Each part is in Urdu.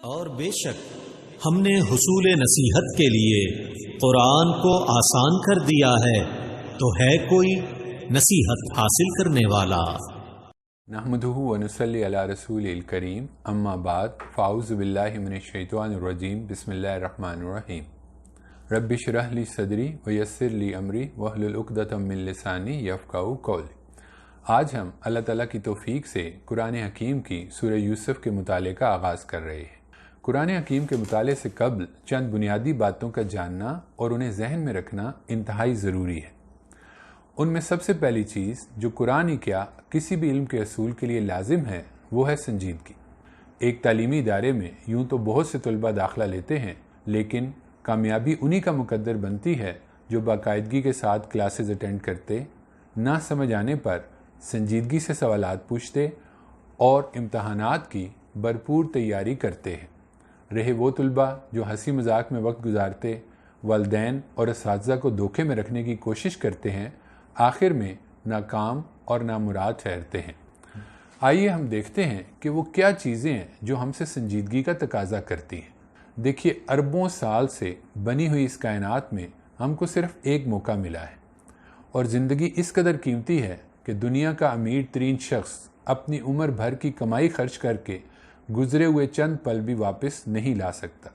اور بے شک ہم نے حصول نصیحت کے لیے قرآن کو آسان کر دیا ہے، تو ہے کوئی نصیحت حاصل کرنے والا؟ نحمدہ ونصلی علی رسول الکریم، اما بعد، فاعوذ باللہ من الشیطان الرجیم، بسم اللہ الرحمن الرحیم۔ رب اشرح لی صدری ویسر لی امری واحلل عقدۃ من لسانی یفقہوا قولی۔ آج ہم اللہ تعالیٰ کی توفیق سے قرآن حکیم کی سورہ یوسف کے مطالعے کا آغاز کر رہے ہیں۔ قرآن حکیم کے مطالعے سے قبل چند بنیادی باتوں کا جاننا اور انہیں ذہن میں رکھنا انتہائی ضروری ہے۔ ان میں سب سے پہلی چیز جو قرآن ہی کیا کسی بھی علم کے اصول کے لیے لازم ہے، وہ ہے سنجیدگی۔ ایک تعلیمی ادارے میں یوں تو بہت سے طلباء داخلہ لیتے ہیں، لیکن کامیابی انہی کا مقدر بنتی ہے جو باقاعدگی کے ساتھ کلاسز اٹینڈ کرتے، نہ سمجھ آنے پر سنجیدگی سے سوالات پوچھتے اور امتحانات کی بھرپور تیاری کرتے ہیں۔ رہے وہ طلباء جو ہنسی مذاق میں وقت گزارتے، والدین اور اساتذہ کو دھوکے میں رکھنے کی کوشش کرتے ہیں، آخر میں ناکام اور نامراد ٹھہرتے ہیں۔ آئیے ہم دیکھتے ہیں کہ وہ کیا چیزیں ہیں جو ہم سے سنجیدگی کا تقاضا کرتی ہیں۔ دیکھیے، اربوں سال سے بنی ہوئی اس کائنات میں ہم کو صرف ایک موقع ملا ہے، اور زندگی اس قدر قیمتی ہے کہ دنیا کا امیر ترین شخص اپنی عمر بھر کی کمائی خرچ کر کے گزرے ہوئے چند پل بھی واپس نہیں لا سکتا،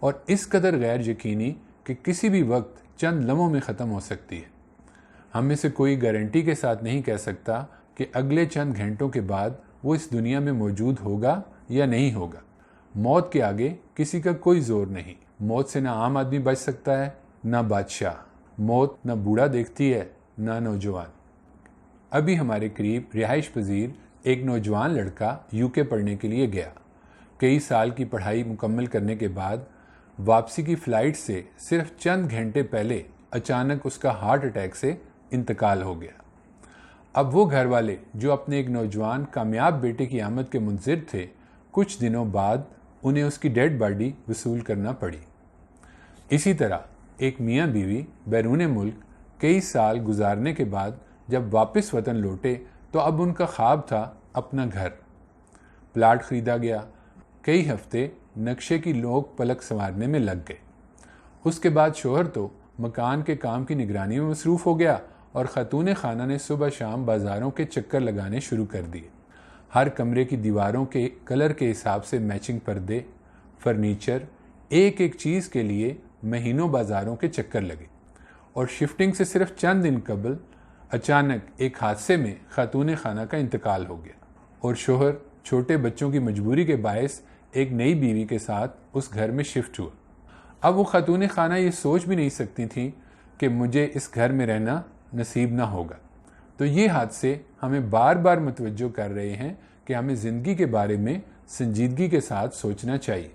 اور اس قدر غیر یقینی کہ کسی بھی وقت چند لمحوں میں ختم ہو سکتی ہے۔ ہم میں سے کوئی گارنٹی کے ساتھ نہیں کہہ سکتا کہ اگلے چند گھنٹوں کے بعد وہ اس دنیا میں موجود ہوگا یا نہیں ہوگا۔ موت کے آگے کسی کا کوئی زور نہیں۔ موت سے نہ عام آدمی بچ سکتا ہے، نہ بادشاہ۔ موت نہ بوڑھا دیکھتی ہے، نہ نوجوان۔ ابھی ہمارے قریب رہائش پذیر ایک نوجوان لڑکا UK پڑھنے کے لیے گیا۔ کئی سال کی پڑھائی مکمل کرنے کے بعد واپسی کی فلائٹ سے صرف چند گھنٹے پہلے اچانک اس کا ہارٹ اٹیک سے انتقال ہو گیا۔ اب وہ گھر والے جو اپنے ایک نوجوان کامیاب بیٹے کی آمد کے منتظر تھے، کچھ دنوں بعد انہیں اس کی ڈیڈ باڈی وصول کرنا پڑی۔ اسی طرح ایک میاں بیوی بیرون ملک کئی سال گزارنے کے بعد جب واپس وطن لوٹے تو اب ان کا خواب تھا اپنا گھر۔ پلاٹ خریدا گیا، کئی ہفتے نقشے کی لوک پلک سنوارنے میں لگ گئے۔ اس کے بعد شوہر تو مکان کے کام کی نگرانی میں مصروف ہو گیا، اور خاتون خانہ نے صبح شام بازاروں کے چکر لگانے شروع کر دیے۔ ہر کمرے کی دیواروں کے کلر کے حساب سے میچنگ پردے، فرنیچر، ایک ایک چیز کے لیے مہینوں بازاروں کے چکر لگے، اور شفٹنگ سے صرف چند دن قبل اچانک ایک حادثے میں خاتون خانہ کا انتقال ہو گیا، اور شوہر چھوٹے بچوں کی مجبوری کے باعث ایک نئی بیوی کے ساتھ اس گھر میں شفٹ ہوا۔ اب وہ خاتون خانہ یہ سوچ بھی نہیں سکتی تھیں کہ مجھے اس گھر میں رہنا نصیب نہ ہوگا۔ تو یہ حادثے ہمیں بار بار متوجہ کر رہے ہیں کہ ہمیں زندگی کے بارے میں سنجیدگی کے ساتھ سوچنا چاہیے۔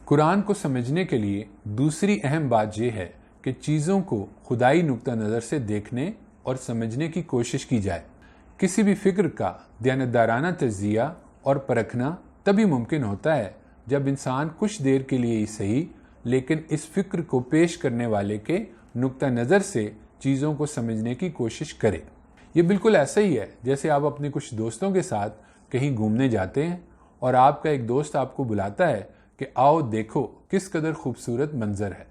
قرآن کو سمجھنے کے لیے دوسری اہم بات یہ ہے کہ چیزوں کو خدائی نقطہ نظر سے دیکھنے اور سمجھنے کی کوشش کی جائے۔ کسی بھی فکر کا دیانتدارانہ تجزیہ اور پرکھنا تبھی ممکن ہوتا ہے جب انسان کچھ دیر کے لیے ہی صحیح، لیکن اس فکر کو پیش کرنے والے کے نقطہ نظر سے چیزوں کو سمجھنے کی کوشش کرے۔ یہ بالکل ایسا ہی ہے جیسے آپ اپنے کچھ دوستوں کے ساتھ کہیں گھومنے جاتے ہیں، اور آپ کا ایک دوست آپ کو بلاتا ہے کہ آؤ دیکھو کس قدر خوبصورت منظر ہے،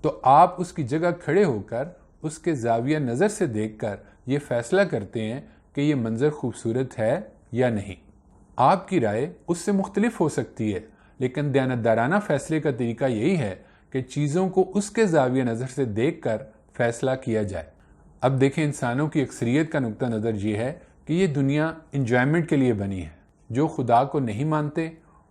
تو آپ اس کی جگہ کھڑے ہو کر اس کے زاویہ نظر سے دیکھ کر یہ فیصلہ کرتے ہیں کہ یہ منظر خوبصورت ہے یا نہیں۔ آپ کی رائے اس سے مختلف ہو سکتی ہے، لیکن دیانتدارانہ فیصلے کا طریقہ یہی ہے کہ چیزوں کو اس کے زاویہ نظر سے دیکھ کر فیصلہ کیا جائے۔ اب دیکھیں، انسانوں کی اکثریت کا نقطہ نظر یہ ہے کہ یہ دنیا انجوائمنٹ کے لیے بنی ہے۔ جو خدا کو نہیں مانتے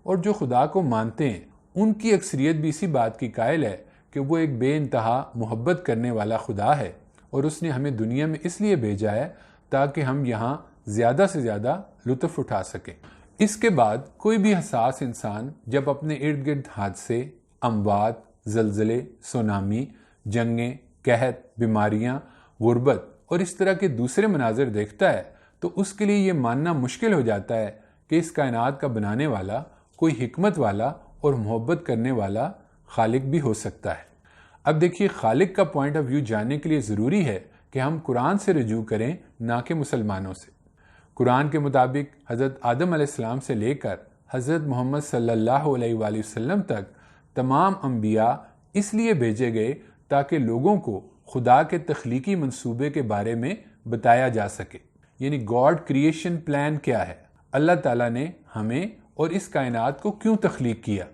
اور جو خدا کو مانتے ہیں، ان کی اکثریت بھی اسی بات کی قائل ہے کہ وہ ایک بے انتہا محبت کرنے والا خدا ہے، اور اس نے ہمیں دنیا میں اس لیے بھیجا ہے تاکہ ہم یہاں زیادہ سے زیادہ لطف اٹھا سکیں۔ اس کے بعد کوئی بھی حساس انسان جب اپنے ارد گرد حادثے، اموات، زلزلے، سونامی، جنگیں، قحط، بیماریاں، غربت اور اس طرح کے دوسرے مناظر دیکھتا ہے تو اس کے لیے یہ ماننا مشکل ہو جاتا ہے کہ اس کائنات کا بنانے والا کوئی حکمت والا اور محبت کرنے والا خالق بھی ہو سکتا ہے۔ اب دیکھیے، خالق کا پوائنٹ آف ویو جاننے کے لیے ضروری ہے کہ ہم قرآن سے رجوع کریں، نہ کہ مسلمانوں سے۔ قرآن کے مطابق حضرت آدم علیہ السلام سے لے کر حضرت محمد صلی اللہ علیہ وآلہ وسلم تک تمام انبیاء اس لیے بھیجے گئے تاکہ لوگوں کو خدا کے تخلیقی منصوبے کے بارے میں بتایا جا سکے، یعنی گاڈ کریشن پلان کیا ہے، اللہ تعالیٰ نے ہمیں اور اس کائنات کو کیوں تخلیق کیا۔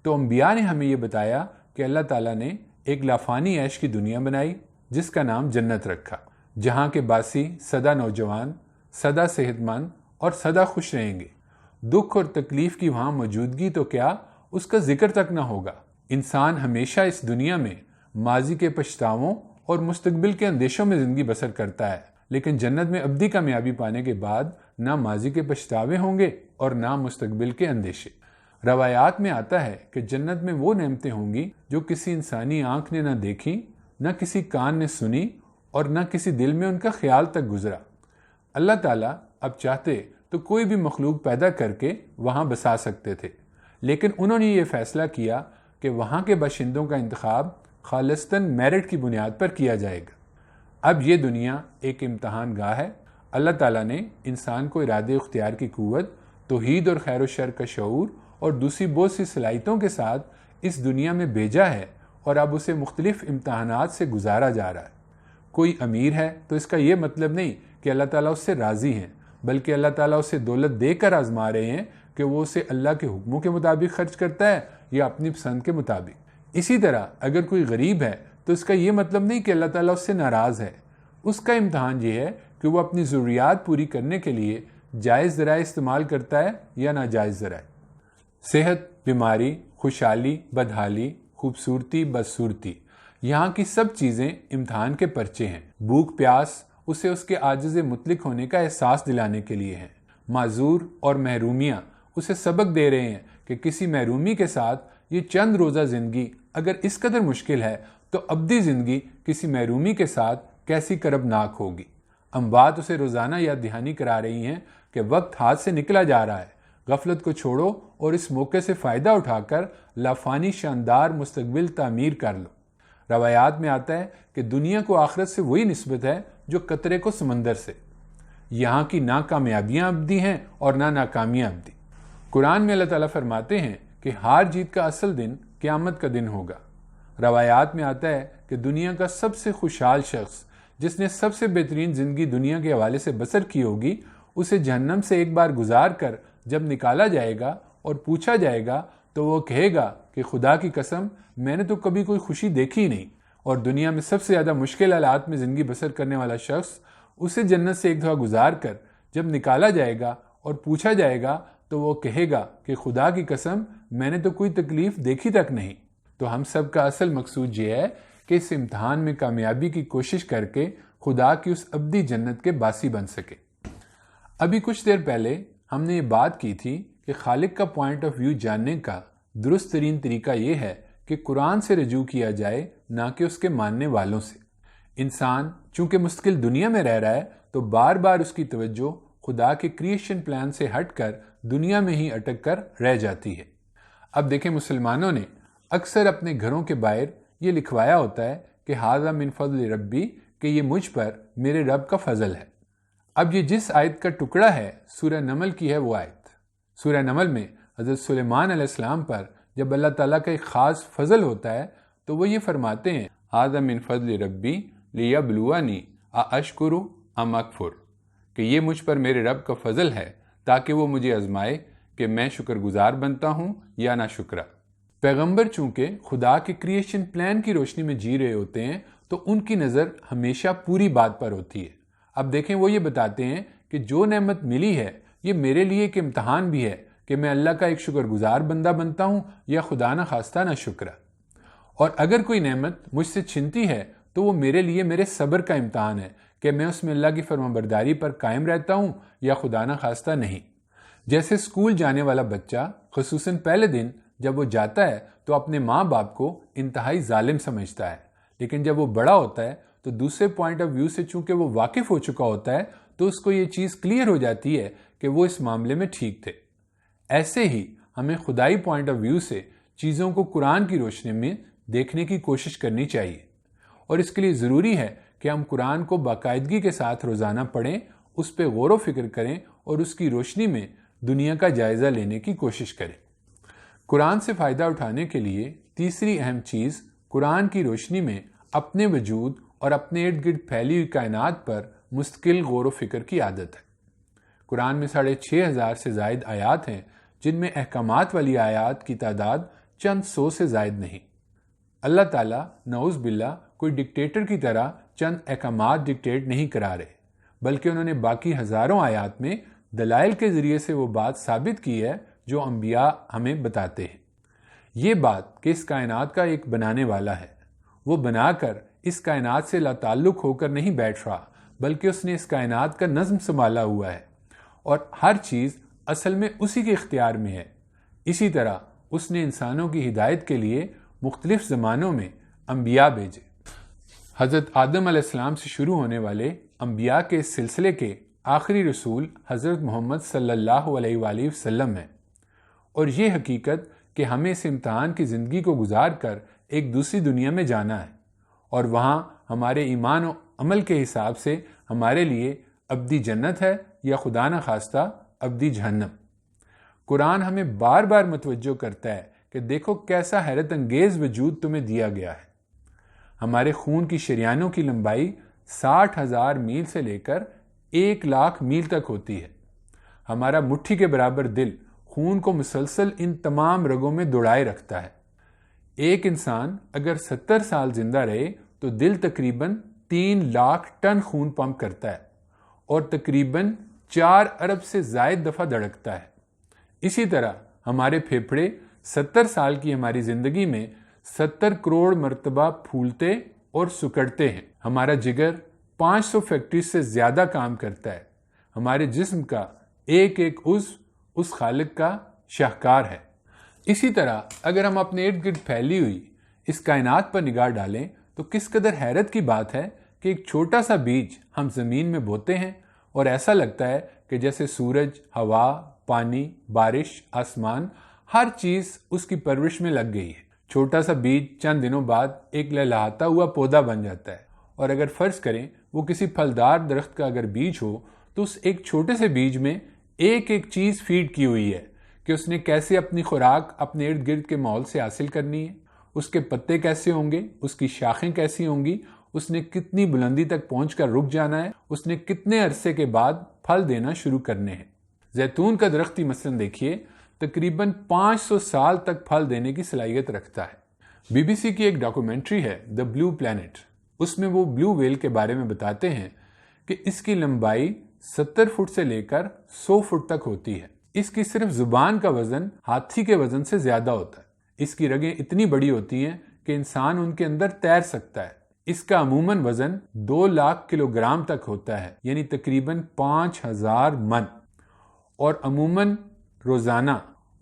تو انبیاء نے ہمیں یہ بتایا کہ اللہ تعالیٰ نے ایک لافانی عیش کی دنیا بنائی جس کا نام جنت رکھا، جہاں کے باسی سدا نوجوان، سدا صحت مند اور سدا خوش رہیں گے۔ دکھ اور تکلیف کی وہاں موجودگی تو کیا، اس کا ذکر تک نہ ہوگا۔ انسان ہمیشہ اس دنیا میں ماضی کے پچھتاووں اور مستقبل کے اندیشوں میں زندگی بسر کرتا ہے، لیکن جنت میں ابدی کامیابی پانے کے بعد نہ ماضی کے پچھتاوے ہوں گے اور نہ مستقبل کے اندیشے۔ روایات میں آتا ہے کہ جنت میں وہ نعمتیں ہوں گی جو کسی انسانی آنکھ نے نہ دیکھی، نہ کسی کان نے سنی اور نہ کسی دل میں ان کا خیال تک گزرا۔ اللہ تعالیٰ اب چاہتے تو کوئی بھی مخلوق پیدا کر کے وہاں بسا سکتے تھے، لیکن انہوں نے یہ فیصلہ کیا کہ وہاں کے باشندوں کا انتخاب خالصتاً میرٹ کی بنیاد پر کیا جائے گا۔ اب یہ دنیا ایک امتحان گاہ ہے۔ اللہ تعالیٰ نے انسان کو ارادے اختیار کی قوت، توحید اور خیر و شر کا شعور اور دوسری بہت سی صلاحیتوں کے ساتھ اس دنیا میں بھیجا ہے، اور اب اسے مختلف امتحانات سے گزارا جا رہا ہے۔ کوئی امیر ہے تو اس کا یہ مطلب نہیں کہ اللہ تعالیٰ اس سے راضی ہیں، بلکہ اللہ تعالیٰ اسے دولت دے کر آزما رہے ہیں کہ وہ اسے اللہ کے حکموں کے مطابق خرچ کرتا ہے یا اپنی پسند کے مطابق۔ اسی طرح اگر کوئی غریب ہے تو اس کا یہ مطلب نہیں کہ اللہ تعالیٰ اس سے ناراض ہے۔ اس کا امتحان یہ ہے کہ وہ اپنی ضروریات پوری کرنے کے لیے جائز ذرائع استعمال کرتا ہے یا ناجائز ذرائع۔ صحت، بیماری، خوشحالی، بدحالی، خوبصورتی، بدصورتی، یہاں کی سب چیزیں امتحان کے پرچے ہیں۔ بھوک پیاس اسے اس کے عاجز مطلق ہونے کا احساس دلانے کے لیے ہیں۔ معذور اور محرومیاں اسے سبق دے رہے ہیں کہ کسی محرومی کے ساتھ یہ چند روزہ زندگی اگر اس قدر مشکل ہے تو ابدی زندگی کسی محرومی کے ساتھ کیسی کربناک ہوگی۔ اموات اسے روزانہ یاد دہانی کرا رہی ہیں کہ وقت ہاتھ سے نکلا جا رہا ہے، غفلت کو چھوڑو اور اس موقع سے فائدہ اٹھا کر لافانی شاندار مستقبل تعمیر کر لو۔ روایات میں آتا ہے کہ دنیا کو آخرت سے وہی نسبت ہے جو قطرے کو سمندر سے۔ یہاں کی نہ کامیابیاں ابدی ہیں اور نہ ناکامیاں ابدی۔ قرآن میں اللہ تعالیٰ فرماتے ہیں کہ ہار جیت کا اصل دن قیامت کا دن ہوگا۔ روایات میں آتا ہے کہ دنیا کا سب سے خوشحال شخص جس نے سب سے بہترین زندگی دنیا کے حوالے سے بسر کی ہوگی، اسے جہنم سے ایک بار گزار کر جب نکالا جائے گا اور پوچھا جائے گا تو وہ کہے گا کہ خدا کی قسم میں نے تو کبھی کوئی خوشی دیکھی نہیں۔ اور دنیا میں سب سے زیادہ مشکل حالات میں زندگی بسر کرنے والا شخص اسے جنت سے ایک دفعہ گزار کر جب نکالا جائے گا اور پوچھا جائے گا تو وہ کہے گا کہ خدا کی قسم میں نے تو کوئی تکلیف دیکھی تک نہیں۔ تو ہم سب کا اصل مقصود یہ ہے کہ اس امتحان میں کامیابی کی کوشش کر کے خدا کی اس ابدی جنت کے باسی بن سکے۔ ابھی کچھ دیر پہلے ہم نے یہ بات کی تھی کہ خالق کا پوائنٹ آف ویو جاننے کا درست ترین طریقہ یہ ہے کہ قرآن سے رجوع کیا جائے، نہ کہ اس کے ماننے والوں سے۔ انسان چونکہ مستقل دنیا میں رہ رہا ہے تو بار بار اس کی توجہ خدا کے کریشن پلان سے ہٹ کر دنیا میں ہی اٹک کر رہ جاتی ہے۔ اب دیکھیں، مسلمانوں نے اکثر اپنے گھروں کے باہر یہ لکھوایا ہوتا ہے کہ ھذا من فضل ربی، کہ یہ مجھ پر میرے رب کا فضل ہے۔ اب یہ جس آیت کا ٹکڑا ہے سورہ نمل کی ہے وہ آیت۔ سورہ نمل میں حضرت سلیمان علیہ السلام پر جب اللہ تعالیٰ کا ایک خاص فضل ہوتا ہے تو وہ یہ فرماتے ہیں ھذا من فضل ربی لیبلونی ااشکر ام اکفر، کہ یہ مجھ پر میرے رب کا فضل ہے تاکہ وہ مجھے آزمائے کہ میں شکر گزار بنتا ہوں یا نہ شکرا۔ پیغمبر چونکہ خدا کے کریشن پلان کی روشنی میں جی رہے ہوتے ہیں تو ان کی نظر ہمیشہ پوری بات پر ہوتی ہے۔ اب دیکھیں، وہ یہ بتاتے ہیں کہ جو نعمت ملی ہے یہ میرے لیے ایک امتحان بھی ہے کہ میں اللہ کا ایک شکر گزار بندہ بنتا ہوں یا خدا نہ خواستہ نہ شکرا۔ اور اگر کوئی نعمت مجھ سے چھنتی ہے تو وہ میرے لیے میرے صبر کا امتحان ہے کہ میں اس میں اللہ کی فرمانبرداری پر قائم رہتا ہوں یا خدا نہ خواستہ نہیں۔ جیسے اسکول جانے والا بچہ خصوصاً پہلے دن جب وہ جاتا ہے تو اپنے ماں باپ کو انتہائی ظالم سمجھتا ہے، لیکن جب وہ بڑا ہوتا ہے تو دوسرے پوائنٹ آف ویو سے چونکہ وہ واقف ہو چکا ہوتا ہے تو اس کو یہ چیز کلیئر ہو جاتی ہے کہ وہ اس معاملے میں ٹھیک تھے۔ ایسے ہی ہمیں خدائی پوائنٹ آف ویو سے چیزوں کو قرآن کی روشنی میں دیکھنے کی کوشش کرنی چاہیے، اور اس کے لیے ضروری ہے کہ ہم قرآن کو باقاعدگی کے ساتھ روزانہ پڑھیں، اس پہ غور و فکر کریں اور اس کی روشنی میں دنیا کا جائزہ لینے کی کوشش کریں۔ قرآن سے فائدہ اٹھانے کے لیے تیسری اہم چیز قرآن کی روشنی میں اپنے وجود اور اپنے ارد گرد پھیلی ہوئی کائنات پر مستقل غور و فکر کی عادت ہے۔ قرآن میں 6,500 سے زائد آیات ہیں، جن میں احکامات والی آیات کی تعداد چند 100 سے زائد نہیں۔ اللہ تعالیٰ نعوذ باللہ کوئی ڈکٹیٹر کی طرح چند احکامات ڈکٹیٹ نہیں کرا رہے، بلکہ انہوں نے باقی ہزاروں آیات میں دلائل کے ذریعے سے وہ بات ثابت کی ہے جو انبیاء ہمیں بتاتے ہیں۔ یہ بات کہ اس کائنات کا ایک بنانے والا ہے، وہ بنا کر اس کائنات سے لا تعلق ہو کر نہیں بیٹھ رہا، بلکہ اس نے اس کائنات کا نظم سنبھالا ہوا ہے اور ہر چیز اصل میں اسی کے اختیار میں ہے۔ اسی طرح اس نے انسانوں کی ہدایت کے لیے مختلف زمانوں میں انبیاء بھیجے۔ حضرت آدم علیہ السلام سے شروع ہونے والے انبیاء کے اس سلسلے کے آخری رسول حضرت محمد صلی اللہ علیہ وآلہ وسلم ہیں، اور یہ حقیقت کہ ہمیں اس امتحان کی زندگی کو گزار کر ایک دوسری دنیا میں جانا ہے، اور وہاں ہمارے ایمان و عمل کے حساب سے ہمارے لیے ابدی جنت ہے یا خدا نخواستہ ابدی جہنم۔ قرآن ہمیں بار بار متوجہ کرتا ہے کہ دیکھو کیسا حیرت انگیز وجود تمہیں دیا گیا ہے۔ ہمارے خون کی شریانوں کی لمبائی 60,000 میل سے لے کر 1,00,000 میل تک ہوتی ہے۔ ہمارا مٹھی کے برابر دل خون کو مسلسل ان تمام رگوں میں دوڑائے رکھتا ہے۔ ایک انسان اگر 70 سال زندہ رہے تو دل تقریباً 3,00,000 ٹن خون پمپ کرتا ہے اور تقریباً 4 ارب سے زائد دفعہ دھڑکتا ہے۔ اسی طرح ہمارے پھیپھڑے 70 سال کی ہماری زندگی میں 70 کروڑ مرتبہ پھولتے اور سکڑتے ہیں۔ ہمارا جگر 500 فیکٹری سے زیادہ کام کرتا ہے۔ ہمارے جسم کا ایک ایک عضو اس خالق کا شاہکار ہے۔ اسی طرح اگر ہم اپنے ارد گرد پھیلی ہوئی اس کائنات پر نگاہ ڈالیں تو کس قدر حیرت کی بات ہے کہ ایک چھوٹا سا بیج ہم زمین میں بوتے ہیں اور ایسا لگتا ہے کہ جیسے سورج، ہوا، پانی، بارش، آسمان، ہر چیز اس کی پرورش میں لگ گئی ہے۔ چھوٹا سا بیج چند دنوں بعد ایک لہلہاتا ہوا پودا بن جاتا ہے، اور اگر فرض کریں وہ کسی پھلدار درخت کا اگر بیج ہو تو اس ایک چھوٹے سے بیج میں ایک ایک چیز فیڈ کی ہوئی ہے کہ اس نے کیسے اپنی خوراک اپنے ارد گرد کے ماحول سے حاصل کرنی ہے، اس کے پتے کیسے ہوں گے، اس کی شاخیں کیسی ہوں گی، اس نے کتنی بلندی تک پہنچ کر رک جانا ہے، اس نے کتنے عرصے کے بعد پھل دینا شروع کرنے ہیں۔ زیتون کا درخت ہی مثلاً دیکھیے، تقریباً 500 سال تک پھل دینے کی صلاحیت رکھتا ہے۔ بی بی سی کی ایک ڈاکومنٹری ہے دی بلیو پلینٹ، اس میں وہ بلیو ویل کے بارے میں بتاتے ہیں کہ اس کی لمبائی 70 فٹ سے لے کر 100 فٹ تک ہوتی ہے۔ اس کی صرف زبان کا وزن ہاتھی کے وزن سے زیادہ ہوتا ہے۔ اس کی رگیں اتنی بڑی ہوتی ہیں کہ انسان ان کے اندر تیر سکتا ہے۔ اس کا عموماً وزن 2,00,000 کلو گرام تک ہوتا ہے، یعنی تقریباً 5,000 من، اور عموماً روزانہ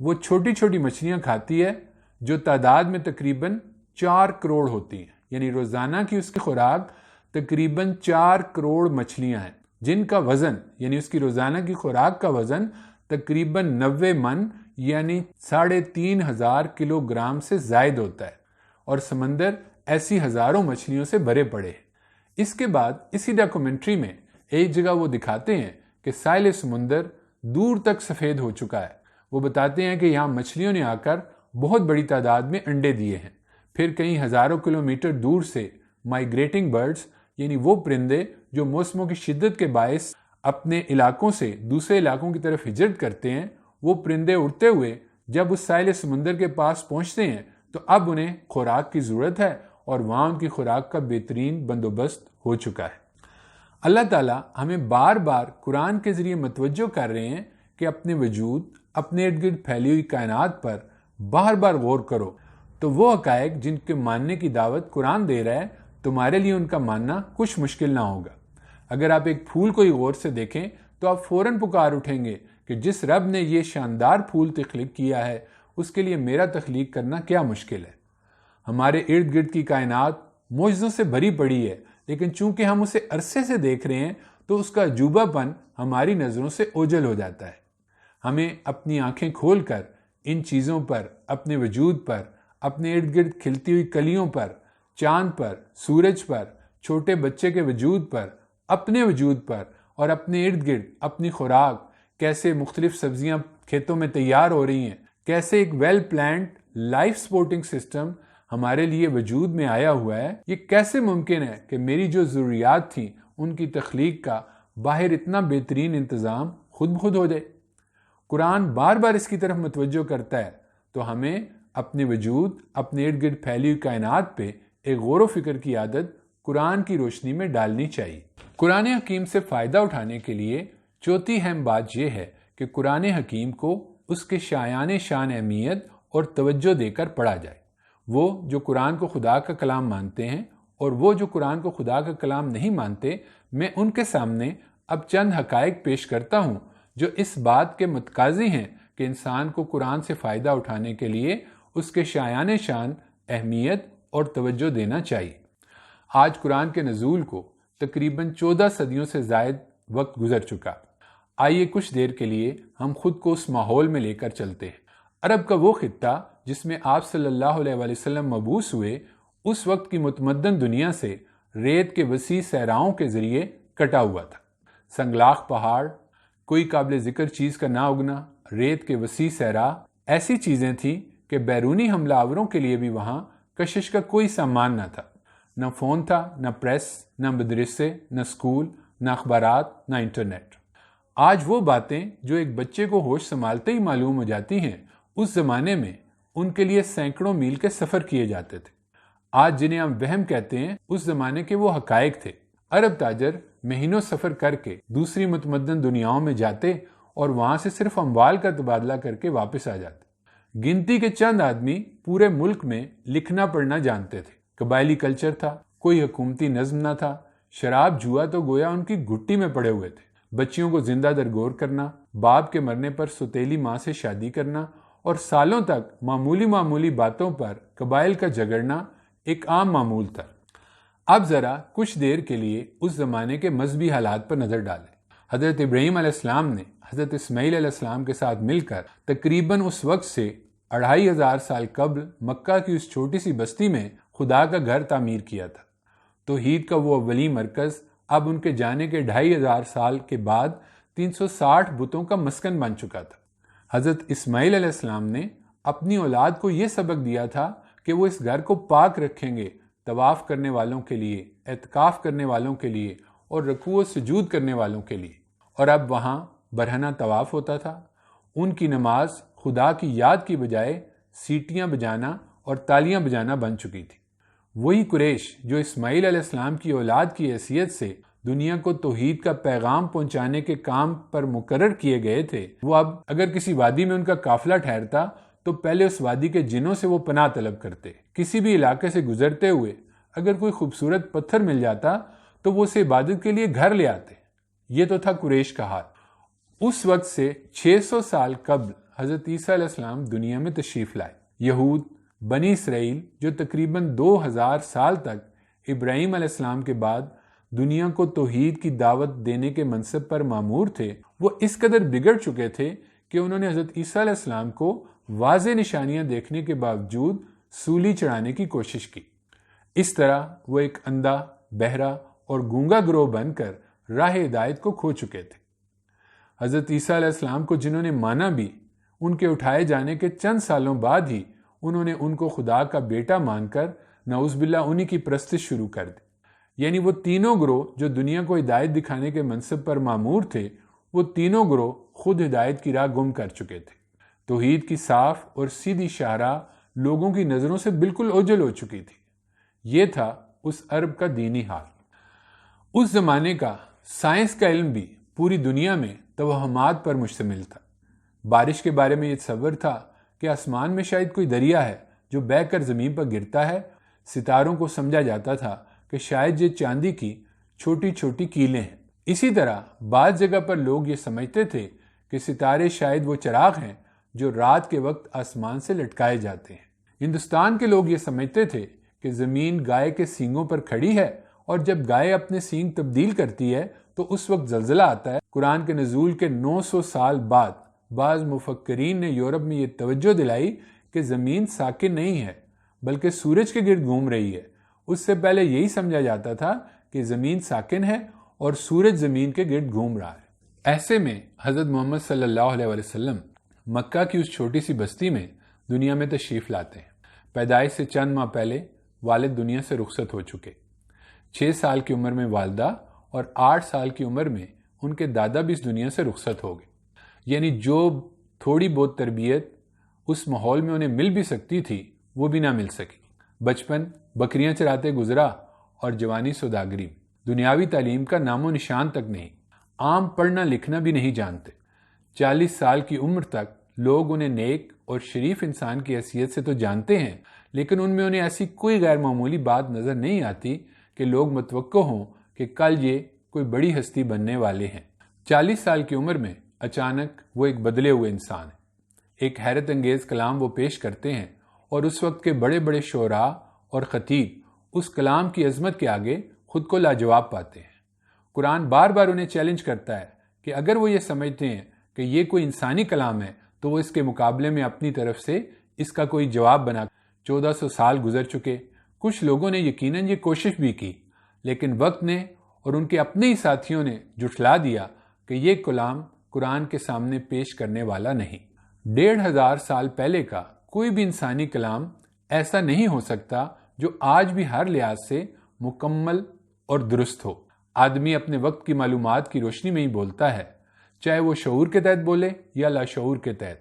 وہ چھوٹی چھوٹی مچھلیاں کھاتی ہے جو تعداد میں تقریباً 4 کروڑ ہوتی ہیں، یعنی روزانہ کی اس کی خوراک تقریباً 4 کروڑ مچھلیاں ہیں، جن کا وزن یعنی اس کی روزانہ کی خوراک کا وزن تقریباً 90 من یعنی 3,500 کلو گرام سے زائد ہوتا ہے، اور سمندر ایسی ہزاروں مچھلیوں سے بھرے پڑے ہیں۔ اس کے بعد اسی ڈاکومنٹری میں ایک جگہ وہ دکھاتے ہیں کہ ساحل سمندر دور تک سفید ہو چکا ہے۔ وہ بتاتے ہیں کہ یہاں مچھلیوں نے آ کر بہت بڑی تعداد میں انڈے دیے ہیں۔ پھر کئی ہزاروں کلومیٹر دور سے مائیگریٹنگ برڈز یعنی وہ پرندے جو موسموں کی شدت کے باعث اپنے علاقوں سے دوسرے علاقوں کی طرف ہجرت کرتے ہیں، وہ پرندے اڑتے ہوئے جب اس ساحل سمندر کے پاس پہنچتے ہیں تو اب انہیں خوراک کی ضرورت ہے، اور وہاں ان کی خوراک کا بہترین بندوبست ہو چکا ہے۔ اللہ تعالیٰ ہمیں بار بار قرآن کے ذریعے متوجہ کر رہے ہیں کہ اپنے وجود، اپنے ارد گرد پھیلی ہوئی کائنات پر بار بار غور کرو، تو وہ حقائق جن کے ماننے کی دعوت قرآن دے رہا ہے تمہارے لیے ان کا ماننا کچھ مشکل نہ ہوگا۔ اگر آپ ایک پھول کو ہی غور سے دیکھیں تو آپ فوراً پکار اٹھیں گے کہ جس رب نے یہ شاندار پھول تخلیق کیا ہے اس کے لیے میرا تخلیق کرنا کیا مشکل ہے۔ ہمارے ارد گرد کی کائنات معجزوں سے بھری پڑی ہے، لیکن چونکہ ہم اسے عرصے سے دیکھ رہے ہیں تو اس کا عجوبہ پن ہماری نظروں سے اوجھل ہو جاتا ہے۔ ہمیں اپنی آنکھیں کھول کر ان چیزوں پر، اپنے وجود پر، اپنے ارد گرد کھلتی ہوئی کلیوں پر، چاند پر، سورج پر، چھوٹے بچے کے وجود پر، اپنے وجود پر اور اپنے ارد گرد اپنی خوراک کیسے مختلف سبزیاں کھیتوں میں تیار ہو رہی ہیں، کیسے ایک well planned life supporting system ہمارے لیے وجود میں آیا ہوا ہے، یہ کیسے ممکن ہے کہ میری جو ضروریات تھیں ان کی تخلیق کا باہر اتنا بہترین انتظام خود بخود ہو جائے۔ قرآن بار بار اس کی طرف متوجہ کرتا ہے، تو ہمیں اپنے وجود، اپنے ارد گرد پھیلی ہوئی کائنات پہ ایک غور و فکر کی عادت قرآن کی روشنی میں ڈالنی چاہیے۔ قرآن حکیم سے فائدہ اٹھانے کے لیے چوتھی اہم بات یہ ہے کہ قرآن حکیم کو اس کے شایان شان اہمیت اور توجہ دے کر پڑھا جائے۔ وہ جو قرآن کو خدا کا کلام مانتے ہیں اور وہ جو قرآن کو خدا کا کلام نہیں مانتے، میں ان کے سامنے اب چند حقائق پیش کرتا ہوں جو اس بات کے متقاضی ہیں کہ انسان کو قرآن سے فائدہ اٹھانے کے لیے اس کے شایان شان اہمیت اور توجہ دینا چاہیے۔ آج قرآن کے نزول کو تقریباً 14 صدیوں سے زائد وقت گزر چکا۔ آئیے کچھ دیر کے لیے ہم خود کو اس ماحول میں لے کر چلتے ہیں۔ عرب کا وہ خطہ جس میں آپ صلی اللہ علیہ وآلہ وسلم مبعوث ہوئے، اس وقت کی متمدن دنیا سے ریت کے وسیع صحراؤں کے ذریعے کٹا ہوا تھا۔ سنگلاخ پہاڑ، کوئی قابل ذکر چیز کا نہ اگنا، ریت کے وسیع صحرا، ایسی چیزیں تھیں کہ بیرونی حملہ آوروں کے لیے بھی وہاں کشش کا کوئی سامان نہ تھا۔ نہ فون تھا، نہ پریس، نہ مدرسے، نہ اسکول، نہ اخبارات، نہ انٹرنیٹ۔ آج وہ باتیں جو ایک بچے کو ہوش سنبھالتے ہی معلوم ہو جاتی ہیں، اس زمانے میں ان کے لیے سینکڑوں میل کے سفر کیے جاتے تھے۔ آج جنہیں ہم وہم کہتے ہیں، اس زمانے کے وہ حقائق تھے۔ عرب تاجر مہینوں سفر کر کے دوسری متمدن دنیاؤں میں جاتے اور وہاں سے صرف اموال کا تبادلہ کر کے واپس آ جاتے۔ گنتی کے چند آدمی پورے ملک میں لکھنا پڑھنا جانتے تھے۔ قبائلی کلچر تھا، کوئی حکومتی نظم نہ تھا۔ شراب جوا تو گویا ان کی گھٹی میں پڑے ہوئے تھے۔ بچیوں کو زندہ درگور کرنا، باپ کے مرنے پر سوتیلی ماں سے شادی کرنا اور سالوں تک معمولی باتوں پر قبائل کا جھگڑنا ایک عام معمول تھا۔ اب ذرا کچھ دیر کے لیے اس زمانے کے مذہبی حالات پر نظر ڈالیں۔ حضرت ابراہیم علیہ السلام نے حضرت اسماعیل علیہ السلام کے ساتھ مل کر تقریباً اس وقت سے 2500 سال قبل مکہ کی اس چھوٹی سی بستی میں خدا کا گھر تعمیر کیا تھا۔ توحید کا وہ اولی مرکز اب ان کے جانے کے 2500 سال کے بعد 360 بتوں کا مسکن بن چکا تھا۔ حضرت اسماعیل علیہ السلام نے اپنی اولاد کو یہ سبق دیا تھا کہ وہ اس گھر کو پاک رکھیں گے، طواف کرنے والوں کے لیے، اعتکاف کرنے والوں کے لیے اور رکوع و سجود کرنے والوں کے لیے۔ اور اب وہاں برہنہ طواف ہوتا تھا۔ ان کی نماز خدا کی یاد کی بجائے سیٹیاں بجانا اور تالیاں بجانا بن چکی تھی۔ وہی قریش جو اسماعیل علیہ السلام کی اولاد کی حیثیت سے دنیا کو توحید کا پیغام پہنچانے کے کام پر مقرر کیے گئے تھے، وہ اب اگر کسی وادی میں ان کا قافلہ ٹھہرتا تو پہلے اس وادی کے جنوں سے وہ پناہ طلب کرتے۔ کسی بھی علاقے سے گزرتے ہوئے اگر کوئی خوبصورت پتھر مل جاتا تو وہ اسے عبادت کے لیے گھر لے آتے۔ یہ تو تھا قریش کا حال۔ اس وقت سے 600 سال قبل حضرت عیسیٰ علیہ السلام دنیا میں تشریف لائے۔ یہود، بنی اسرائیل، جو تقریباً 2000 سال تک ابراہیم علیہ السلام کے بعد دنیا کو توحید کی دعوت دینے کے منصب پر مامور تھے، وہ اس قدر بگڑ چکے تھے کہ انہوں نے حضرت عیسیٰ علیہ السلام کو واضح نشانیاں دیکھنے کے باوجود سولی چڑھانے کی کوشش کی۔ اس طرح وہ ایک اندھا، بہرا اور گونگا گروہ بن کر راہ ہدایت کو کھو چکے تھے۔ حضرت عیسیٰ علیہ السلام کو جنہوں نے مانا بھی، ان کے اٹھائے جانے کے چند سالوں بعد ہی انہوں نے ان کو خدا کا بیٹا مان کر نعوذ باللہ انہی کی پرستش شروع کر دی۔ یعنی وہ تینوں گروہ جو دنیا کو ہدایت دکھانے کے منصب پر مامور تھے، وہ تینوں گروہ خود ہدایت کی راہ گم کر چکے تھے۔ توحید کی صاف اور سیدھی شاہراہ لوگوں کی نظروں سے بالکل اوجھل ہو چکی تھی۔ یہ تھا اس عرب کا دینی حال۔ اس زمانے کا سائنس کا علم بھی پوری دنیا میں توہمات پر مشتمل تھا۔ بارش کے بارے میں یہ تصور تھا کہ آسمان میں شاید کوئی دریا ہے جو بہہ کر زمین پر گرتا ہے۔ ستاروں کو سمجھا جاتا تھا کہ شاید یہ چاندی کی چھوٹی چھوٹی کیلیں ہیں۔ اسی طرح بعض جگہ پر لوگ یہ سمجھتے تھے کہ ستارے شاید وہ چراغ ہیں جو رات کے وقت آسمان سے لٹکائے جاتے ہیں۔ ہندوستان کے لوگ یہ سمجھتے تھے کہ زمین گائے کے سینگوں پر کھڑی ہے اور جب گائے اپنے سینگ تبدیل کرتی ہے تو اس وقت زلزلہ آتا ہے۔ قرآن کے نزول کے 900 سال بعد بعض مفکرین نے یورپ میں یہ توجہ دلائی کہ زمین ساکن نہیں ہے بلکہ سورج کے گرد گھوم رہی ہے۔ اس سے پہلے یہی سمجھا جاتا تھا کہ زمین ساکن ہے اور سورج زمین کے گرد گھوم رہا ہے۔ ایسے میں حضرت محمد صلی اللہ علیہ وسلم مکہ کی اس چھوٹی سی بستی میں دنیا میں تشریف لاتے ہیں۔ پیدائش سے چند ماہ پہلے والد دنیا سے رخصت ہو چکے۔ 6 سال کی عمر میں والدہ اور 8 سال کی عمر میں ان کے دادا بھی اس دنیا سے رخصت ہو گئے، یعنی جو تھوڑی بہت تربیت اس ماحول میں انہیں مل بھی سکتی تھی وہ بھی نہ مل سکی۔ بچپن بکریاں چراتے گزرا اور جوانی سوداگری، دنیاوی تعلیم کا نام و نشان تک نہیں، عام پڑھنا لکھنا بھی نہیں جانتے۔ 40 سال کی عمر تک لوگ انہیں نیک اور شریف انسان کی حیثیت سے تو جانتے ہیں، لیکن ان میں انہیں ایسی کوئی غیر معمولی بات نظر نہیں آتی کہ لوگ متوقع ہوں کہ کل یہ کوئی بڑی ہستی بننے والے ہیں۔ 40 سال کی عمر میں اچانک وہ ایک بدلے ہوئے انسان ہیں۔ ایک حیرت انگیز کلام وہ پیش کرتے ہیں اور اس وقت کے بڑے بڑے شعراء اور خطیب اس کلام کی عظمت کے آگے خود کو لاجواب پاتے ہیں۔ قرآن بار بار انہیں چیلنج کرتا ہے کہ اگر وہ یہ سمجھتے ہیں کہ یہ کوئی انسانی کلام ہے تو وہ اس کے مقابلے میں اپنی طرف سے اس کا کوئی جواب بنا۔ 1400 سال گزر چکے، کچھ لوگوں نے یقیناً یہ کوشش بھی کی، لیکن وقت نے اور ان کے اپنے ہی ساتھیوں نے جھٹلا دیا کہ یہ کلام قرآن کے سامنے پیش کرنے والا نہیں۔ 1500 سال پہلے کا کوئی بھی انسانی کلام ایسا نہیں ہو سکتا جو آج بھی ہر لحاظ سے مکمل اور درست ہو۔ آدمی اپنے وقت کی معلومات کی روشنی میں ہی بولتا ہے، چاہے وہ شعور کے تحت بولے یا لاشعور کے تحت۔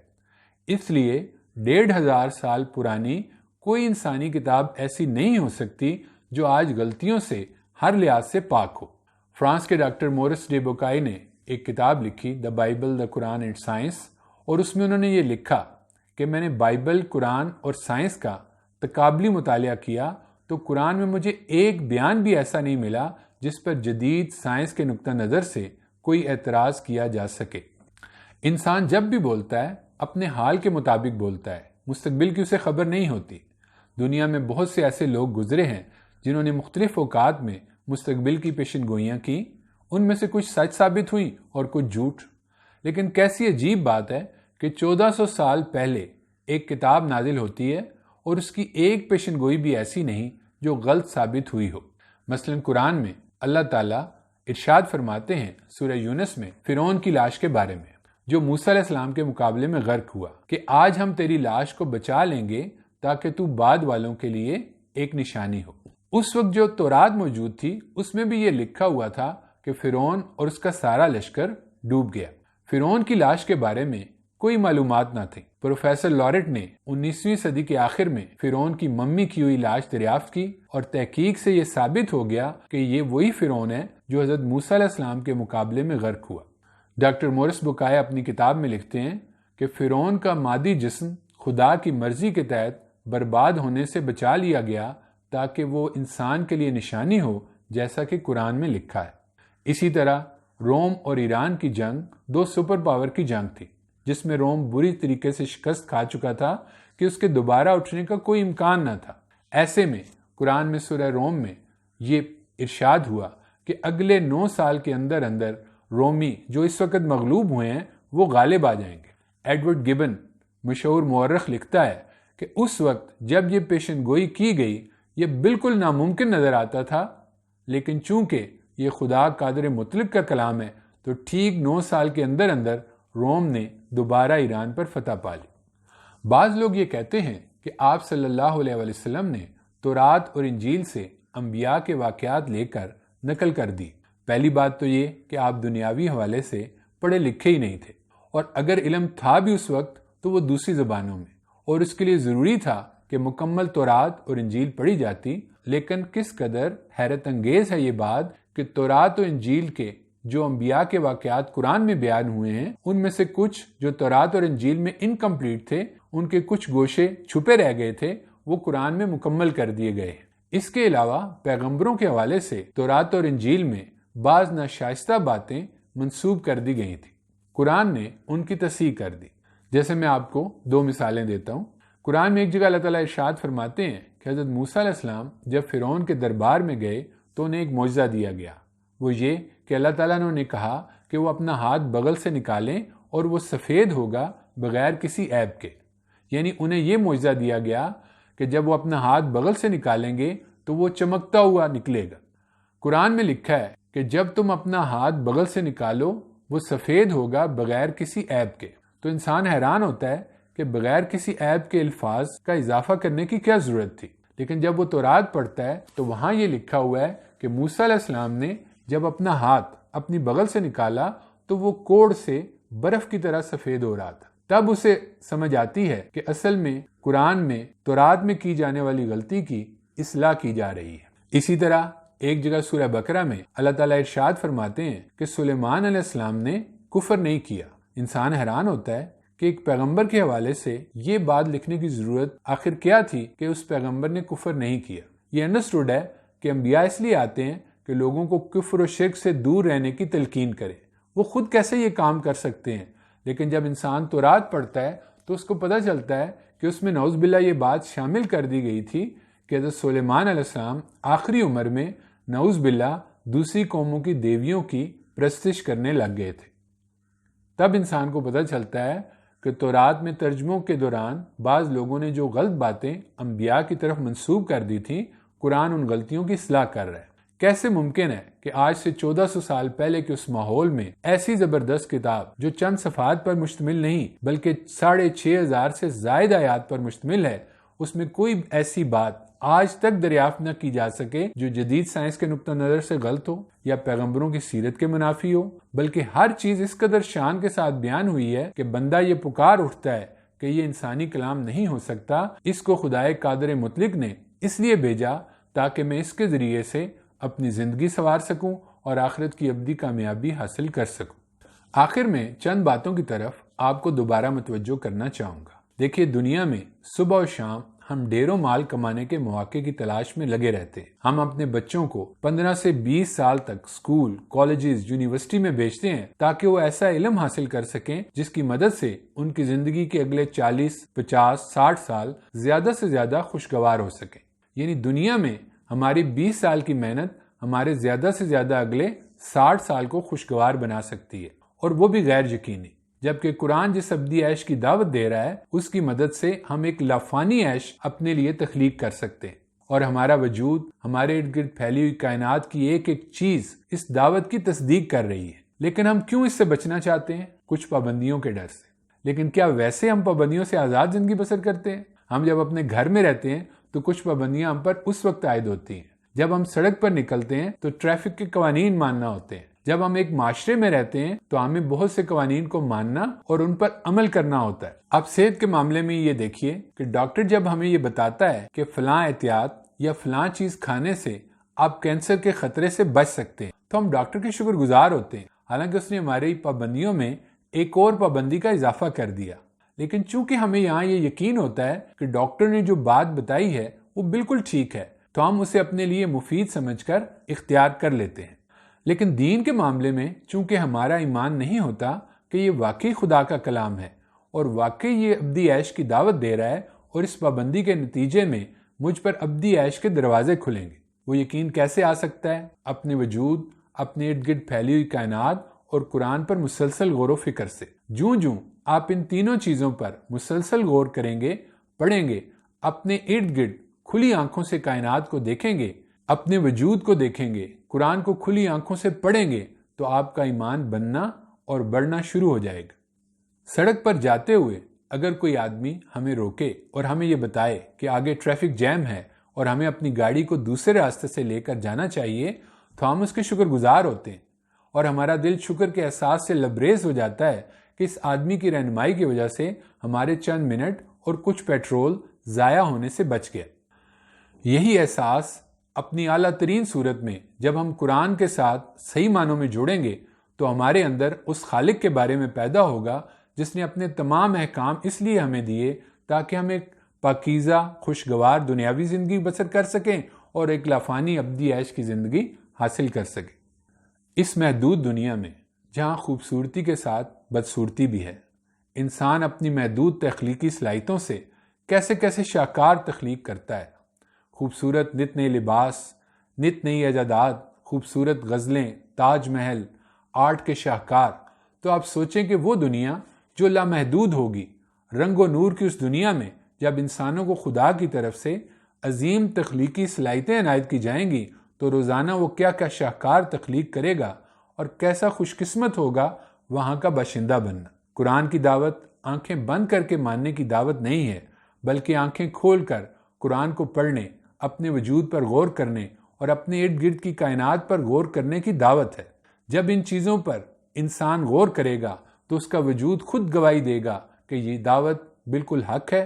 اس لیے 1500 سال پرانی کوئی انسانی کتاب ایسی نہیں ہو سکتی جو آج غلطیوں سے ہر لحاظ سے پاک ہو۔ فرانس کے ڈاکٹر مورس ڈے بوکائی نے ایک کتاب لکھی، the Bible, the Quran and science, اور اس میں انہوں نے یہ لکھا کہ میں نے بائبل، قرآن اور سائنس کا تقابلی مطالعہ کیا تو قرآن میں مجھے ایک بیان بھی ایسا نہیں ملا جس پر جدید سائنس کے نقطہ نظر سے کوئی اعتراض کیا جا سکے۔ انسان جب بھی بولتا ہے اپنے حال کے مطابق بولتا ہے، مستقبل کی اسے خبر نہیں ہوتی۔ دنیا میں بہت سے ایسے لوگ گزرے ہیں جنہوں نے مختلف اوقات میں مستقبل کی پیشن گوئیاں کی، ان میں سے کچھ سچ ثابت ہوئی اور کچھ جھوٹ۔ لیکن کیسی عجیب بات ہے کہ 1400 سال پہلے ایک کتاب نازل ہوتی ہے اور اس کی ایک پیشن گوئی بھی ایسی نہیں جو غلط ثابت ہوئی ہو۔ مثلا قرآن میں اللہ تعالیٰ ارشاد فرماتے ہیں سورہ یونس میں فرعون کی لاش کے بارے میں، جو موسیٰ علیہ السلام کے مقابلے میں غرق ہوا، کہ آج ہم تیری لاش کو بچا لیں گے تاکہ تو بعد والوں کے لیے ایک نشانی ہو۔ اس وقت جو تورات موجود تھی اس میں بھی یہ لکھا ہوا تھا کہ فرعون اور اس کا سارا لشکر ڈوب گیا۔ فرعون کی لاش کے بارے میں کوئی معلومات نہ تھی۔ پروفیسر لارٹ نے 19ویں صدی کے آخر میں فرعون کی ممی کی ہوئی لاش دریافت کی اور تحقیق سے یہ ثابت ہو گیا کہ یہ وہی فرعون ہے جو حضرت موسیٰ علیہ السلام کے مقابلے میں غرق ہوا۔ ڈاکٹر مورس بوکائے اپنی کتاب میں لکھتے ہیں کہ فرعون کا مادی جسم خدا کی مرضی کے تحت برباد ہونے سے بچا لیا گیا تاکہ وہ انسان کے لیے نشانی ہو، جیسا کہ قرآن میں لکھا ہے۔ اسی طرح روم اور ایران کی جنگ 2 سپر پاور کی جنگ تھی، جس میں روم بری طریقے سے شکست کھا چکا تھا کہ اس کے دوبارہ اٹھنے کا کوئی امکان نہ تھا۔ ایسے میں قرآن میں سورہ روم میں یہ ارشاد ہوا کہ اگلے 9 سال کے اندر اندر رومی جو اس وقت مغلوب ہوئے ہیں وہ غالب آ جائیں گے۔ ایڈورڈ گبن مشہور مورخ لکھتا ہے کہ اس وقت جب یہ پیشن گوئی کی گئی یہ بالکل ناممکن نظر آتا تھا، لیکن چونکہ یہ خدا قادر مطلق کا کلام ہے تو ٹھیک 9 سال کے اندر اندر روم نے دوبارہ ایران پر فتح پا لی۔ بعض لوگ یہ کہتے ہیں کہ آپ صلی اللہ علیہ وسلم نے تورات اور انجیل سے انبیاء کے واقعات لے کر نقل کر دی۔ پہلی بات تو یہ کہ آپ دنیاوی حوالے سے پڑھے لکھے ہی نہیں تھے، اور اگر علم تھا بھی اس وقت تو وہ دوسری زبانوں میں، اور اس کے لیے ضروری تھا کہ مکمل تورات اور انجیل پڑھی جاتی۔ لیکن کس قدر حیرت انگیز ہے یہ بات کہ تورات و انجیل کے جو انبیاء کے واقعات قرآن میں بیان ہوئے ہیں ان میں سے کچھ جو تورات اور انجیل میں انکمپلیٹ تھے، ان کے کچھ گوشے چھپے رہ گئے تھے، وہ قرآن میں مکمل کر دیے گئے ہیں۔ اس کے علاوہ پیغمبروں کے حوالے سے تورات اور انجیل میں بعض ناشائستہ باتیں منسوب کر دی گئی تھیں، قرآن نے ان کی تصحیح کر دی۔ جیسے میں آپ کو 2 مثالیں دیتا ہوں۔ قرآن میں ایک جگہ اللہ تعالیٰ ارشاد فرماتے ہیں کہ حضرت موسیٰ علیہ السلام جب فرعون کے دربار میں گئے تو انہیں ایک معجزہ دیا گیا، وہ یہ کہ اللہ تعالیٰ نے انہیں کہا کہ وہ اپنا ہاتھ بغل سے نکالیں اور وہ سفید ہوگا بغیر کسی عیب کے، یعنی انہیں یہ معجزہ دیا گیا کہ جب وہ اپنا ہاتھ بغل سے نکالیں گے تو وہ چمکتا ہوا نکلے گا۔ قرآن میں لکھا ہے کہ جب تم اپنا ہاتھ بغل سے نکالو وہ سفید ہوگا بغیر کسی عیب کے۔ تو انسان حیران ہوتا ہے کہ بغیر کسی عیب کے الفاظ کا اضافہ کرنے کی کیا ضرورت تھی، لیکن جب وہ تورات پڑھتا ہے تو وہاں یہ لکھا ہوا ہے کہ موسیٰ علیہ السلام نے جب اپنا ہاتھ اپنی بغل سے نکالا تو وہ کوڑ سے برف کی طرح سفید ہو رہا تھا۔ تب اسے سمجھ آتی ہے کہ اصل میں قرآن میں تورات میں کی جانے والی غلطی کی اصلاح کی جا رہی ہے۔ اسی طرح ایک جگہ سورہ بقرہ میں اللہ تعالیٰ ارشاد فرماتے ہیں کہ سلیمان علیہ السلام نے کفر نہیں کیا۔ انسان حیران ہوتا ہے کہ ایک پیغمبر کے حوالے سے یہ بات لکھنے کی ضرورت آخر کیا تھی کہ اس پیغمبر نے کفر نہیں کیا۔ یہ انڈرسٹوڈ ہے کہ انبیاء اس لیے آتے ہیں کہ لوگوں کو کفر و شرک سے دور رہنے کی تلقین کرے۔ وہ خود کیسے یہ کام کر سکتے ہیں، لیکن جب انسان تورات پڑھتا ہے تو اس کو پتہ چلتا ہے کہ اس میں نعوذ باللہ یہ بات شامل کر دی گئی تھی کہ حضرت سلیمان علیہ السلام آخری عمر میں نعوذ باللہ دوسری قوموں کی دیویوں کی پرستش کرنے لگ گئے تھے۔ تب انسان کو پتہ چلتا ہے کہ تورات میں ترجموں کے دوران بعض لوگوں نے جو غلط باتیں انبیاء کی طرف منسوب کر دی تھیں، قرآن ان غلطیوں کی اصلاح کر رہا ہے۔ کیسے ممکن ہے کہ آج سے 1400 سال پہلے کے اس ماحول میں ایسی زبردست کتاب جو چند صفحات پر مشتمل نہیں بلکہ 6500 سے زائد آیات پر مشتمل ہے، اس میں کوئی ایسی بات آج تک دریافت نہ کی جا سکے جو جدید سائنس کے نقطہ نظر سے غلط ہو یا پیغمبروں کی سیرت کے منافی ہو، بلکہ ہر چیز اس قدر شان کے ساتھ بیان ہوئی ہے کہ بندہ یہ پکار اٹھتا ہے کہ یہ انسانی کلام نہیں ہو سکتا۔ اس کو خدائے قادر مطلق نے اس لیے بھیجا تاکہ میں اس کے ذریعے سے اپنی زندگی سنوار سکوں اور آخرت کی ابدی کامیابی حاصل کر سکوں۔ آخر میں چند باتوں کی طرف آپ کو دوبارہ متوجہ کرنا چاہوں گا۔ دیکھیے، دنیا میں صبح و شام ہم ڈھیروں مال کمانے کے مواقع کی تلاش میں لگے رہتے ہیں۔ ہم اپنے بچوں کو 15 سے 20 سال تک اسکول، کالجز، یونیورسٹی میں بھیجتے ہیں تاکہ وہ ایسا علم حاصل کر سکیں جس کی مدد سے ان کی زندگی کے اگلے 40، 50، 60 سال زیادہ سے زیادہ خوشگوار ہو سکیں۔ یعنی دنیا میں ہماری 20 سال کی محنت ہمارے زیادہ سے زیادہ اگلے 60 سال کو خوشگوار بنا سکتی ہے، اور وہ بھی غیر یقینی۔ جبکہ قرآن جس ابدی عیش کی دعوت دے رہا ہے اس کی مدد سے ہم ایک لافانی عیش اپنے لیے تخلیق کر سکتے ہیں، اور ہمارا وجود، ہمارے ارد گرد پھیلی ہوئی کائنات کی ایک ایک چیز اس دعوت کی تصدیق کر رہی ہے۔ لیکن ہم کیوں اس سے بچنا چاہتے ہیں؟ کچھ پابندیوں کے ڈر سے۔ لیکن کیا ویسے ہم پابندیوں سے آزاد زندگی بسر کرتے ہیں؟ ہم جب اپنے گھر میں رہتے ہیں تو کچھ پابندیاں ہم پر اس وقت عائد ہوتی ہیں جب ہم سڑک پر نکلتے ہیں تو ٹریفک کے قوانین ماننا ہوتے ہیں۔ جب ہم ایک معاشرے میں رہتے ہیں تو ہمیں بہت سے قوانین کو ماننا اور ان پر عمل کرنا ہوتا ہے۔ اب صحت کے معاملے میں یہ دیکھیے کہ ڈاکٹر جب ہمیں یہ بتاتا ہے کہ فلاں احتیاط یا فلاں چیز کھانے سے آپ کینسر کے خطرے سے بچ سکتے ہیں تو ہم ڈاکٹر کے شکر گزار ہوتے ہیں، حالانکہ اس نے ہماری پابندیوں میں ایک اور پابندی کا اضافہ کر دیا۔ لیکن چونکہ ہمیں یہاں یہ یقین ہوتا ہے کہ ڈاکٹر نے جو بات بتائی ہے وہ بالکل ٹھیک ہے، تو ہم اسے اپنے لیے مفید سمجھ کر اختیار کر لیتے ہیں۔ لیکن دین کے معاملے میں چونکہ ہمارا ایمان نہیں ہوتا کہ یہ واقعی خدا کا کلام ہے اور واقعی یہ ابدی عیش کی دعوت دے رہا ہے، اور اس پابندی کے نتیجے میں مجھ پر ابدی عیش کے دروازے کھلیں گے، وہ یقین کیسے آ سکتا ہے؟ اپنے وجود، اپنے ارد گرد پھیلی ہوئی کائنات اور قرآن پر مسلسل غور و فکر سے۔ جوں جوں آپ ان تینوں چیزوں پر مسلسل غور کریں گے، پڑھیں گے، اپنے ارد گرد کھلی آنکھوں سے کائنات کو دیکھیں گے، اپنے وجود کو دیکھیں گے، قرآن کو کھلی آنکھوں سے پڑھیں گے، تو آپ کا ایمان بننا اور بڑھنا شروع ہو جائے گا۔ سڑک پر جاتے ہوئے اگر کوئی آدمی ہمیں روکے اور ہمیں یہ بتائے کہ آگے ٹریفک جیم ہے اور ہمیں اپنی گاڑی کو دوسرے راستے سے لے کر جانا چاہیے تو ہم اس کے شکر گزار ہوتے ہیں، اور ہمارا دل شکر کے احساس سے لبریز ہو جاتا ہے کہ اس آدمی کی رہنمائی کی وجہ سے ہمارے چند منٹ اور کچھ پیٹرول ضائع ہونے سے بچ گیا۔ یہی احساس اپنی اعلیٰ ترین صورت میں جب ہم قرآن کے ساتھ صحیح معنوں میں جوڑیں گے تو ہمارے اندر اس خالق کے بارے میں پیدا ہوگا جس نے اپنے تمام احکام اس لیے ہمیں دیے تاکہ ہم ایک پاکیزہ، خوشگوار دنیاوی زندگی بسر کر سکیں اور ایک لافانی ابدی عیش کی زندگی حاصل کر سکیں۔ اس محدود دنیا میں جہاں خوبصورتی کے ساتھ بدصورتی بھی ہے، انسان اپنی محدود تخلیقی صلاحیتوں سے کیسے کیسے شاہکار تخلیق کرتا ہے۔ خوبصورت نت نئے لباس، نت نئی ایجادات، خوبصورت غزلیں، تاج محل، آرٹ کے شاہکار۔ تو آپ سوچیں کہ وہ دنیا جو لامحدود ہوگی، رنگ و نور کی اس دنیا میں جب انسانوں کو خدا کی طرف سے عظیم تخلیقی صلاحیتیں عنایت کی جائیں گی تو روزانہ وہ کیا کیا شاہکار تخلیق کرے گا، اور کیسا خوش قسمت ہوگا وہاں کا باشندہ بننا۔ قرآن کی دعوت آنکھیں بند کر کے ماننے کی دعوت نہیں ہے، بلکہ آنکھیں کھول کر قرآن کو پڑھنے، اپنے وجود پر غور کرنے اور اپنے ارد گرد کی کائنات پر غور کرنے کی دعوت ہے۔ جب ان چیزوں پر انسان غور کرے گا تو اس کا وجود خود گواہی دے گا کہ یہ دعوت بالکل حق ہے۔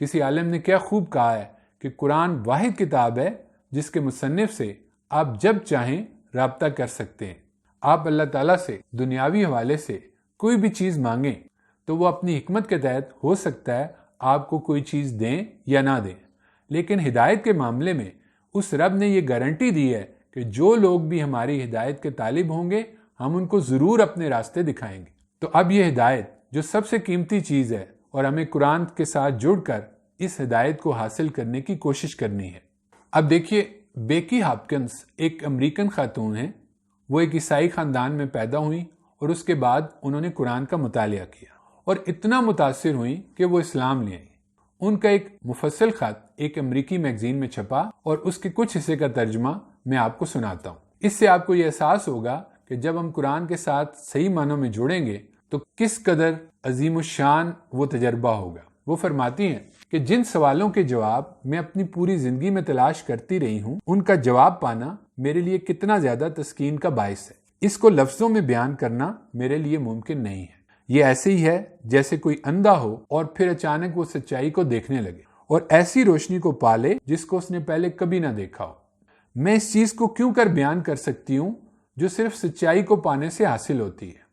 کسی عالم نے کیا خوب کہا ہے کہ قرآن واحد کتاب ہے جس کے مصنف سے آپ جب چاہیں رابطہ کر سکتے ہیں۔ آپ اللہ تعالیٰ سے دنیاوی حوالے سے کوئی بھی چیز مانگیں تو وہ اپنی حکمت کے تحت ہو سکتا ہے آپ کو کوئی چیز دیں یا نہ دیں، لیکن ہدایت کے معاملے میں اس رب نے یہ گارنٹی دی ہے کہ جو لوگ بھی ہماری ہدایت کے طالب ہوں گے ہم ان کو ضرور اپنے راستے دکھائیں گے۔ تو اب یہ ہدایت جو سب سے قیمتی چیز ہے، اور ہمیں قرآن کے ساتھ جڑ کر اس ہدایت کو حاصل کرنے کی کوشش کرنی ہے۔ اب دیکھیے، بیکی ہاپکنس ایک امریکن خاتون ہیں۔ وہ ایک عیسائی خاندان میں پیدا ہوئیں اور اس کے بعد انہوں نے قرآن کا مطالعہ کیا اور اتنا متاثر ہوئیں کہ وہ اسلام لے آئیں۔ ان کا ایک مفصل خط ایک امریکی میگزین میں چھپا اور اس کے کچھ حصے کا ترجمہ میں آپ کو سناتا ہوں۔ اس سے آپ کو یہ احساس ہوگا کہ جب ہم قرآن کے ساتھ صحیح معنوں میں جڑیں گے تو کس قدر عظیم الشان وہ تجربہ ہوگا۔ وہ فرماتی ہیں کہ جن سوالوں کے جواب میں اپنی پوری زندگی میں تلاش کرتی رہی ہوں، ان کا جواب پانا میرے لیے کتنا زیادہ تسکین کا باعث ہے۔ اس کو لفظوں میں بیان کرنا میرے لیے ممکن نہیں ہے۔ یہ ایسے ہی ہے جیسے کوئی اندھا ہو اور پھر اچانک وہ سچائی کو دیکھنے لگے اور ایسی روشنی کو پالے جس کو اس نے پہلے کبھی نہ دیکھا ہو۔ میں اس چیز کو کیوں کر بیان کر سکتی ہوں جو صرف سچائی کو پانے سے حاصل ہوتی ہے۔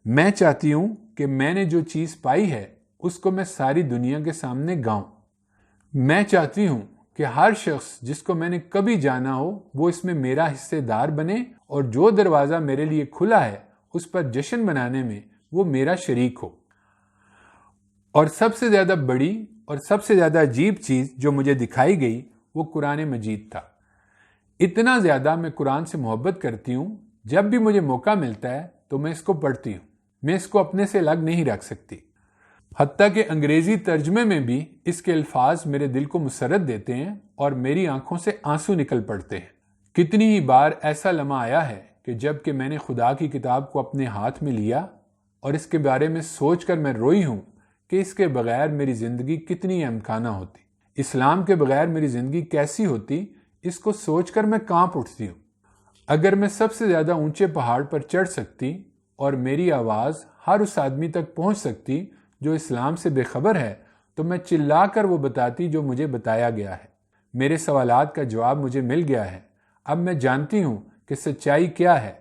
میں چاہتی ہوں کہ میں نے جو چیز پائی ہے اس کو میں ساری دنیا کے سامنے گاؤں۔ میں چاہتی ہوں کہ ہر شخص جس کو میں نے کبھی جانا ہو وہ اس میں میرا حصے دار بنے اور جو دروازہ میرے لیے کھلا ہے اس پر جشن منانے میں وہ میرا شریک ہو۔ اور سب سے زیادہ بڑی اور سب سے زیادہ عجیب چیز جو مجھے دکھائی گئی وہ قرآن مجید تھا۔ اتنا زیادہ میں قرآن سے محبت کرتی ہوں، جب بھی مجھے موقع ملتا ہے تو میں اس کو پڑھتی ہوں۔ میں اس کو اپنے سے الگ نہیں رکھ سکتی۔ حتیٰ کہ انگریزی ترجمے میں بھی اس کے الفاظ میرے دل کو مسرت دیتے ہیں اور میری آنکھوں سے آنسو نکل پڑتے ہیں۔ کتنی ہی بار ایسا لمحہ آیا ہے کہ جب کہ میں نے خدا کی کتاب کو اپنے ہاتھ میں لیا اور اس کے بارے میں سوچ کر میں روئی ہوں کہ اس کے بغیر میری زندگی کتنی امکانہ ہوتی، اسلام کے بغیر میری زندگی کیسی ہوتی، اس کو سوچ کر میں کانپ اٹھتی ہوں۔ اگر میں سب سے زیادہ اونچے پہاڑ پر چڑھ سکتی اور میری آواز ہر اس آدمی تک پہنچ سکتی جو اسلام سے بے خبر ہے تو میں چلا کر وہ بتاتی جو مجھے بتایا گیا ہے۔ میرے سوالات کا جواب مجھے مل گیا ہے۔ اب میں جانتی ہوں کہ سچائی کیا ہے۔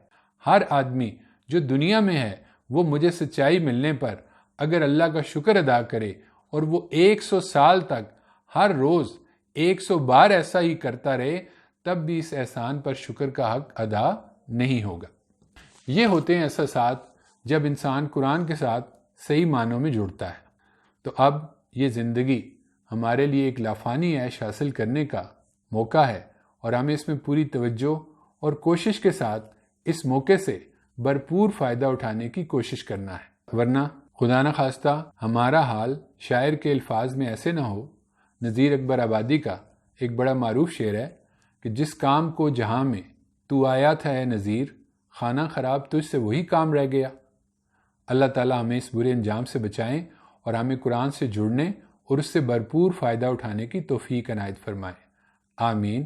ہر آدمی جو دنیا میں ہے وہ مجھے سچائی ملنے پر اگر اللہ کا شکر ادا کرے اور وہ 100 سال تک ہر روز 100 بار ایسا ہی کرتا رہے تب بھی اس احسان پر شکر کا حق ادا نہیں ہوگا۔ یہ ہوتے ہیں احساسات جب انسان قرآن کے ساتھ صحیح معنوں میں جڑتا ہے۔ تو اب یہ زندگی ہمارے لیے ایک لافانی عیش حاصل کرنے کا موقع ہے اور ہمیں اس میں پوری توجہ اور کوشش کے ساتھ اس موقع سے بھرپور فائدہ اٹھانے کی کوشش کرنا ہے، ورنہ خدا نہ خواستہ ہمارا حال شاعر کے الفاظ میں ایسے نہ ہو۔ نذیر اکبر آبادی کا ایک بڑا معروف شعر ہے کہ جس کام کو جہاں میں تو آیا تھا اے نذیر، خانہ خراب تجھ سے وہی کام رہ گیا۔ اللہ تعالیٰ ہمیں اس برے انجام سے بچائیں اور ہمیں قرآن سے جڑنے اور اس سے بھرپور فائدہ اٹھانے کی توفیق عنایت فرمائیں۔ آمین۔